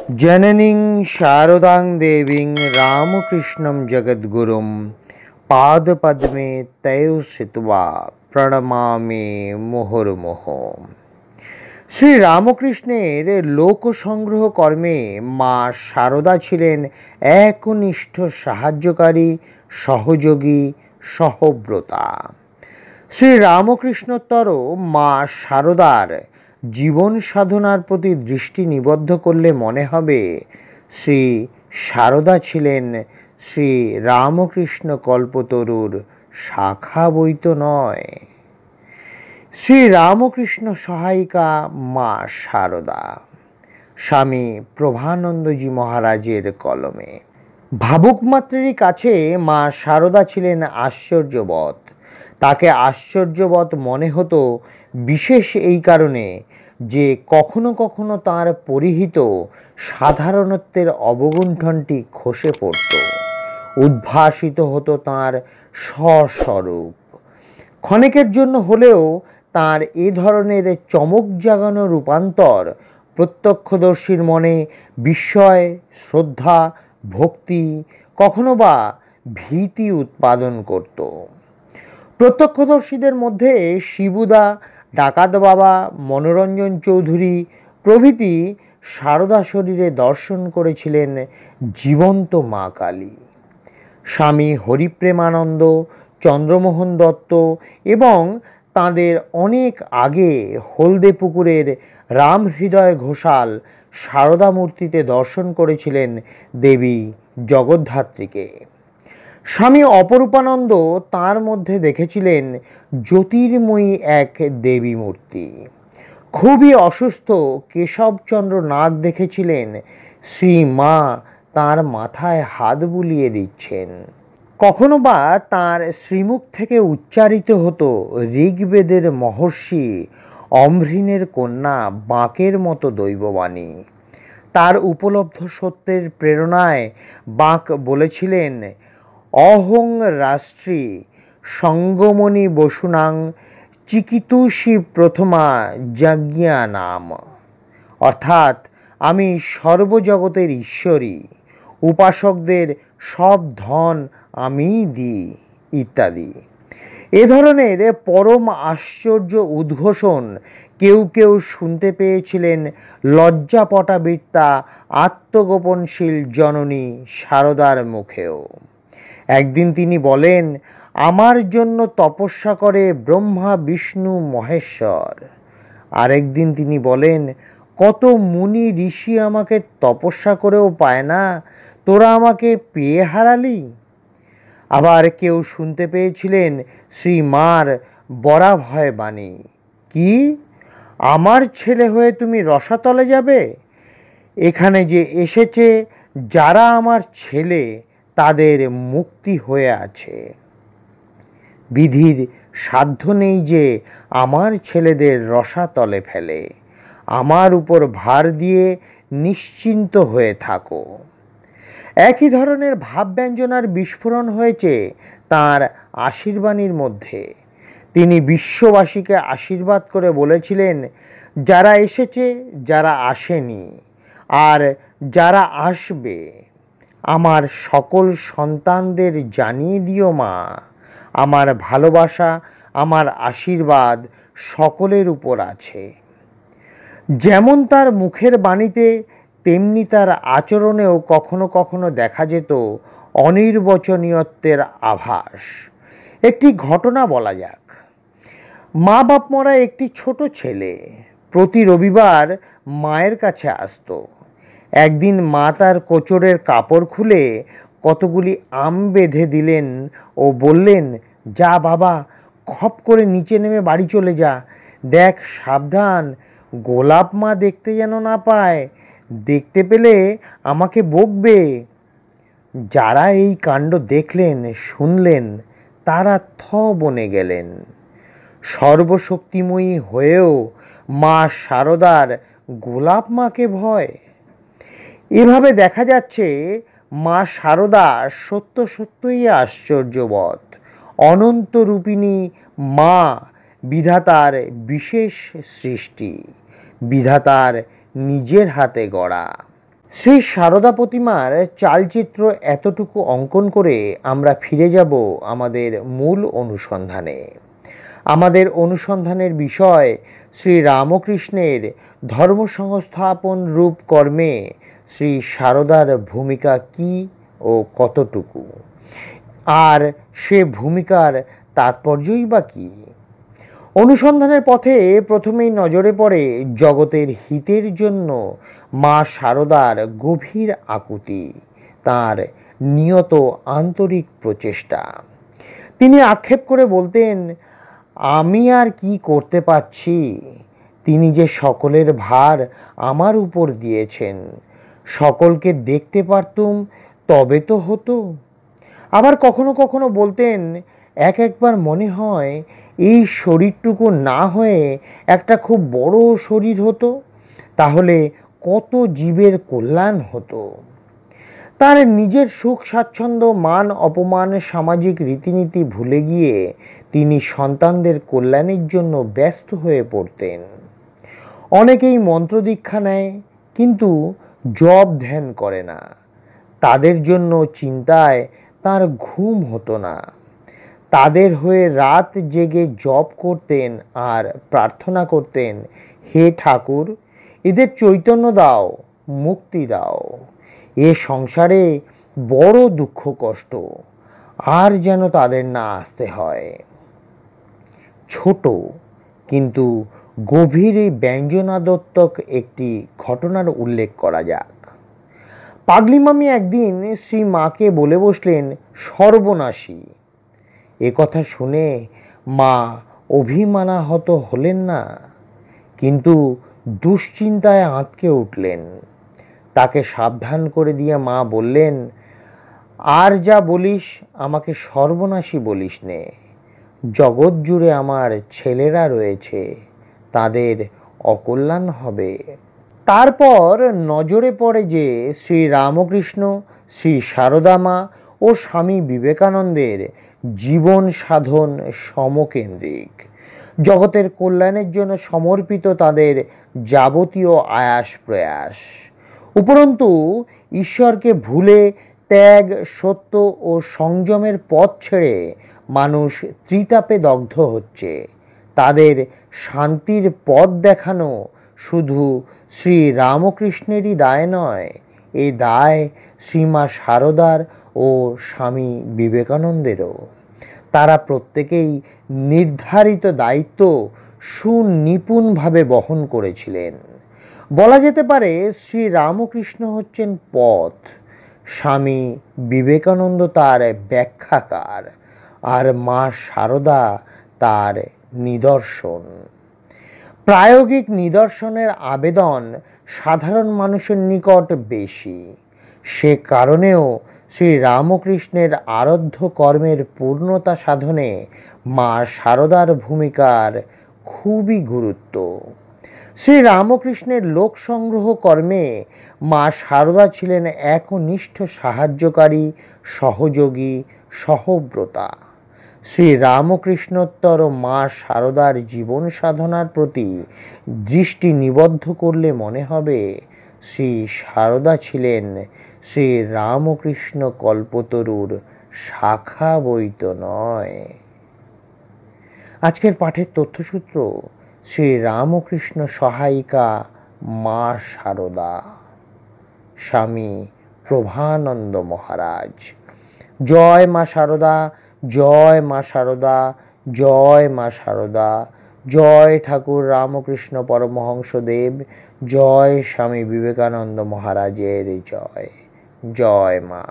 जननीं शारदां देवीं रामकृष्णं जगद्गुरुं पादपद्मे तयो स्थित्वा প্রণমামি মুহুর্মুহু। শ্রী রামকৃষ্ণের লোকসংগ্রহ কর্মে মা শারদা ছিলেন একনিষ্ঠ সাহায্যকারী, সহযোগী, সহব্রতা। শ্রী রামকৃষ্ণোত্তর মা শারদার জীবন সাধনার প্রতি দৃষ্টি নিবদ্ধ করলে মনে হবে শ্রী শারদা ছিলেন শ্রী রামকৃষ্ণ কল্পতরুর শাখা বৈত নয়। শ্রী রামকৃষ্ণ সহায়িকা মা শারদা, স্বামী প্রভানন্দজি মহারাজের কলমে। ভাবুক মাত্রেরই কাছে মা শারদা ছিলেন আশ্চর্যবৎ। তাকে আশ্চর্যবৎ মনে হতো বিশেষ এই কারণে যে কখনো কখনো তাঁর পরিহিত সাধারণত্বের অবগুণ্ঠনটি খসে পড়ত, উদ্ভাসিত হতো তাঁর স্বস্বরূপ। ক্ষণিকের জন্য হলেও তাঁর এ ধরনের চমক জাগানো রূপান্তর প্রত্যক্ষদর্শীর মনে বিস্ময়, শ্রদ্ধা, ভক্তি, কখনো বা ভীতি উৎপাদন করত। প্রত্যক্ষদর্শীদের মধ্যে শিবুদা, ডাকাত বাবা, মনোরঞ্জন চৌধুরী প্রভৃতি শারদা শরীরে দর্শন করেছিলেন জীবন্ত মা কালী। স্বামী হরিপ্রেমানন্দ, চন্দ্রমোহন দত্ত এবং তাঁদের অনেক আগে হলদে পুকুরের রামহৃদয় ঘোষাল শারদা মূর্তিতে দর্শন করেছিলেন দেবী জগদ্ধাত্রীকে। স্বামী অপরূপানন্দ তার মধ্যে দেখেছিলেন জ্যোতির্ময়ী এক দেবী মূর্তি। খুবই অসুস্থ কেশবচন্দ্র নাগ দেখেছিলেন শ্রী মা তাঁর মাথায় হাত বুলিয়ে দিচ্ছেন। কখনো বা তাঁর শ্রীমুখ থেকে উচ্চারিত হতো ঋগ্বেদের মহর্ষি অমৃণের কন্যা বাঁকের মতো দৈববাণী। তার উপলব্ধ সত্যের প্রেরণায় বাঁক বলেছিলেন, অহং রাষ্ট্রী সঙ্গমণি বসুনাং চিকিতুষী প্রথমা যজ্ঞা নাম, অর্থাৎ আমি সর্বজগতের ঈশ্বরী, উপাসকদের সব ধন আমিই দিই ইত্যাদি। এ ধরনের পরম আশ্চর্য উদ্ঘোষণ কেউ কেউ শুনতে পেয়েছিলেন লজ্জাপটাবৃত্তা আত্মগোপনশীল জননী শারদার মুখেও। একদিন তিনি বলেন, আমার জন্য তপস্যা করে ব্রহ্মা বিষ্ণু মহেশ্বর। আরেকদিন তিনি বলেন, কত মুনি ঋষি আমাকে তপস্যা করেও পায় না, তোরা আমাকে পেয়ে হারালি। আবার কেউ শুনতে পেয়েছিলেন শ্রী মার বরাভয় বাণী, কি আমার ছেলে হয়ে তুমি রসাতলে যাবে? এখানে যে এসেছে যারা আমার ছেলে তাদের মুক্তি হয়ে আছে। বিধির সাধ্য নেই যে আমার ছেলেদের রসাতলে ফেলে, আমার উপর ভার দিয়ে নিশ্চিন্ত হয়ে থাকো। একই ধরনের ভাবব্যঞ্জনার বিস্ফোরণ হয়েছে তাঁর আশীর্বাণীর মধ্যে। তিনি বিশ্ববাসীকে আশীর্বাদ করে বলেছিলেন, যারা এসেছে, যারা আসেনি, আর যারা আসবে, আমার সকল সন্তানদের জানিয়ে দিও মা, আমার ভালোবাসা, আমার আশীর্বাদ সকলের উপর আছে। যেমন তার মুখের বাণীতে তেমনি তার আচরণেও কখনো কখনো দেখা যেত অনির্বচনীয়ত্বের আভাস। একটি ঘটনা বলা যাক। মা বাপ মরা একটি ছোট ছেলে প্রতি রবিবার মায়ের কাছে আসতো। একদিন মা তার কোচরের কাপড় খুলে কতগুলি আম বেঁধে দিলেন ও বললেন, যা বাবা, খপ করে নিচে নেমে বাড়ি চলে যা, দেখ সাবধান, গোলাপ মা দেখতে যেন না পায়, দেখতে পেলে আমাকে বকবে। যারা এই কাণ্ড দেখলেন, শুনলেন, তারা থ বনে গেলেন। সর্বশক্তিময়ী হয়েও মা শারদার গোলাপ মাকে ভয়। এভাবে দেখা যাচ্ছে মা শারদা সত্য সত্যই আশ্চর্যবৎ, অনন্ত রূপিণী মা, বিধাতার বিশেষ সৃষ্টি, বিধাতার নিজের হাতে গড়া। শ্রী সারদা প্রতিমার চালচিত্র এতটুকু অঙ্কন করে আমরা ফিরে যাব আমাদের মূল অনুসন্ধানে। আমাদের অনুসন্ধানের বিষয় শ্রী রামকৃষ্ণের ধর্ম সংস্থাপন রূপ কর্মে শ্রী সারদার ভূমিকা কী ও কতটুকু, আর সে ভূমিকার তাৎপর্যই বা কী। অনুসন্ধানের পথে প্রথমেই নজরে পড়ে জগতের হিতের জন্য মা সারদার গভীর আকুতি, তার নিয়ত আন্তরিক প্রচেষ্টা। তিনি আক্ষেপ করে বলতেন, আমি আর কি করতে পারছি, তিনি যে সকলের ভার আমার উপর দিয়েছেন, সকলকে দেখতে পারতুম তবে তো হতো। আবার কখনো কখনো বলতেন, একবার মনে হয় এই শরীরটুকু না হয়ে একটা খুব বড় শরীর হতো, তাহলে কত জীবের কল্যাণ হতো। তার নিজের সুখ স্বাচ্ছন্দ্য, মান অপমান, সামাজিক রীতিনীতি ভুলে গিয়ে তিনি সন্তানদের কল্যাণের জন্য ব্যস্ত হয়ে পড়তেন। অনেকেই মন্ত্র দীক্ষা নেয় কিন্তু জপ ধ্যান করে না, তাদের জন্য চিন্তায় তার ঘুম হতো না। তাদের হয়ে রাত জেগে জপ করতেন আর প্রার্থনা করতেন, হে ঠাকুর, এদের চৈতন্য দাও, মুক্তি দাও, এ সংসারে বড় দুঃখ কষ্ট আর যেন তাদের না আসতে হয়। ছোট কিন্তু গভীর ব্যঞ্জনাদত্তক একটি ঘটনার উল্লেখ করা যাক। পাগলি মামি একদিন শ্রী মাকে বলে বসলেন, সর্বনাশী। এ কথা শুনে মা অভিমানাহত হলেন না, কিন্তু দুশ্চিন্তায় আঁতকে উঠলেন। তাকে সাবধান করে দিয়ে মা বললেন, আর যা বলিস আমাকে সর্বনাশী বলিস নে। জগৎ জুড়ে আমার ছেলেরা রয়েছে, তাদের অকল্যাণ হবে। তারপর নজরে পড়ে যে শ্রী রামকৃষ্ণ, শ্রী সারদা মা ও স্বামী বিবেকানন্দের জীবন সাধন সমকেন্দ্রিক, জগতের কল্যাণের জন্য সমর্পিত তাদের যাবতীয় আয়াস প্রয়াস। উপরন্তু ঈশ্বরকে ভুলে ত্যাগ, সত্য ও সংযমের পথ ছেড়ে মানুষ ত্রিতাপে দগ্ধ হচ্ছে। তাদের শান্তির পথ দেখানো শুধু শ্রী রামকৃষ্ণেরই দায় নয়, এ দায় শ্রীমা সারদার ও স্বামী বিবেকানন্দেরও। তারা প্রত্যেকেই নির্ধারিত দায়িত্ব সুনিপুণভাবে বহন করেছিলেন। বলা যেতে পারে শ্রী রামকৃষ্ণ হচ্ছেন পথ, স্বামী বিবেকানন্দ তার ব্যাখ্যাকার, আর মা সারদা তার নিদর্শন। প্রায়োগিক নিদর্শনের আবেদন সাধারণ মানুষের নিকট বেশি। সে কারণেও শ্রী রামকৃষ্ণের আরাধ্য কর্মের পূর্ণতা সাধনে মা সারদার ভূমিকার খুবই গুরুত্ব। শ্রী রামকৃষ্ণের লোক সংগ্রহ কর্মে মা সারদা ছিলেন একনিষ্ঠ সাহায্যকারী, সহযোগী, সহব্রতা। শ্রী রামকৃষ্ণোত্তর মা সারদার জীবন সাধনার প্রতি দৃষ্টি নিবদ্ধ করলে মনে হবে শ্রী সারদা ছিলেন শ্রী রামকৃষ্ণ কল্পতরুর শাখা বৈত নয়। আজকের পাঠের তথ্যসূত্র শ্রী রামকৃষ্ণ সহায়িকা মা সারদা, স্বামী প্রভানন্দ মহারাজ। জয় মা সারদা, জয় মা সারদা, জয় মা সারদা। জয় ঠাকুর রামকৃষ্ণ পরমহংসদেব, জয় স্বামী বিবেকানন্দ মহারাজের জয়। জয় মা।